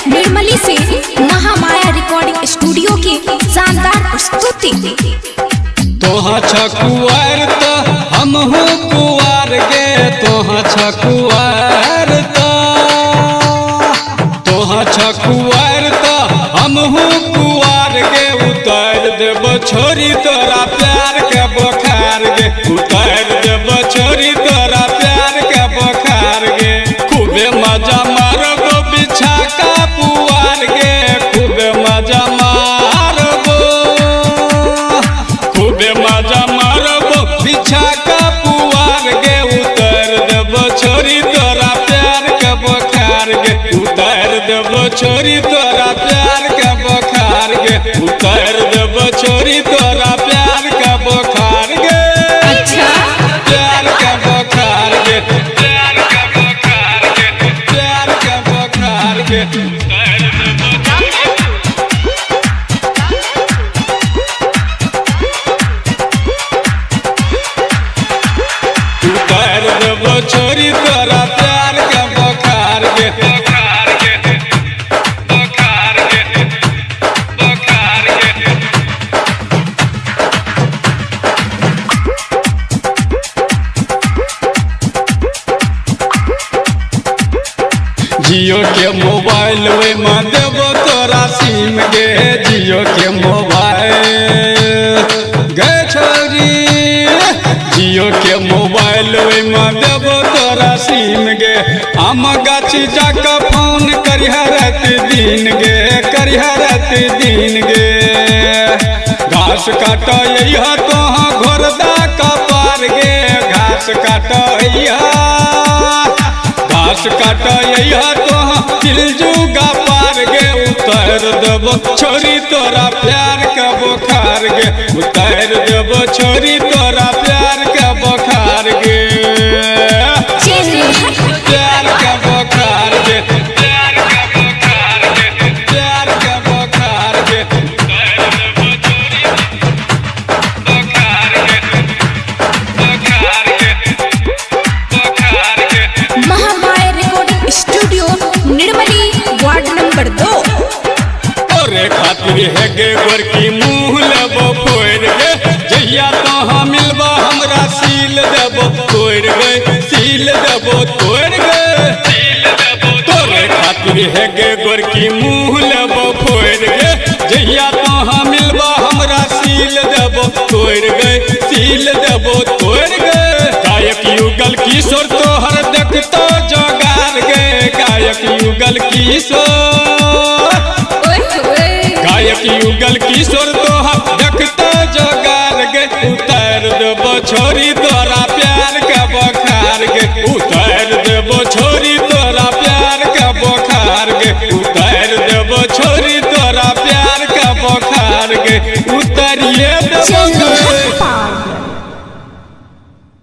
निर्मली से Mahamaya recording studio की शानदार प्रस्तुति। तोहा छकुआर तो हम हो कुआर गे, तोहा छकुआर तोहा छकुआर तो हम हो कुआर गे। उतार देब छोरी तोरा प्यार के बोखार गे, उतार देब छोरी तोरा प्यार के बोखार गे। खूबे मजा मारबो बिछा का पुआर गे, खूबे मजा मारबो, खूबे मजा मारबो बिछा का पुआर गे। उतार देबो छोरी तोरा प्यार के बोखार गे, उतार देबो छोरी तोरा प्यार के बोखार गे, उतार देबो छोरी तोरा प्यार के बोखार गे। अच्छा प्यार के बोखार गे, प्यार के बोखार गे, प्यार के बोखार गे। उतार देबो छोरी तोरा प्यार के बोखार गे, बोखार गे, बोखार गे, बोखार गे। जियो के मोबाइल वे में देबो तोरा सिम गे, जियो के मोबाइल गे छोरी, जियो के मोबाइल वे में देबो तोरा सिम गे। हम गाछी जाके फोन करिहा रात दिन गे, करिहा रात दिन गे। घास काटइहा तोहाँ घोरदा कपार गे, घास काटइहा, घास काटइहा तोहाँ दिलजुगा पार गे। उतार देबो छोरी तोरा प्यार के बोखार गे, उतार देबो छोरी तोरा प्यार के बोखार गे। प्यार के बोखार गे, प्यार के बोखार गे, प्यार के बोखार गे। बोखार गे, बोखार गे, बोखार गे। Mahamaya recording studio Nirmali ward number 2। तोरे खातिर है गे गोरकी मुँह लेबो फोड़ गे, जहिया तोहाँ मिलबो हमरा सील देबो तोड़ गे, सील देबो तोड़ गे। तोरे खातिर है गे गोरकी मुँह लेबो फोड़ गे, जहिया तोहाँ मिलबो हमरा सील देबो तोड़ गे, सील देबो तोड़ गे। गायक युगल किशोर तोहर देखतो जोगार गे, गायक युगल किशोर, गायक युगल किशोर तोहर देखतो जोगार गे। उतार देबो छोरी तोरा प्यार के बोखार गे, उतार देबो छोरी तोरा प्यार के बोखार गे, उतार देबो छोरी तोरा प्यार के बोखार गे। उतारिए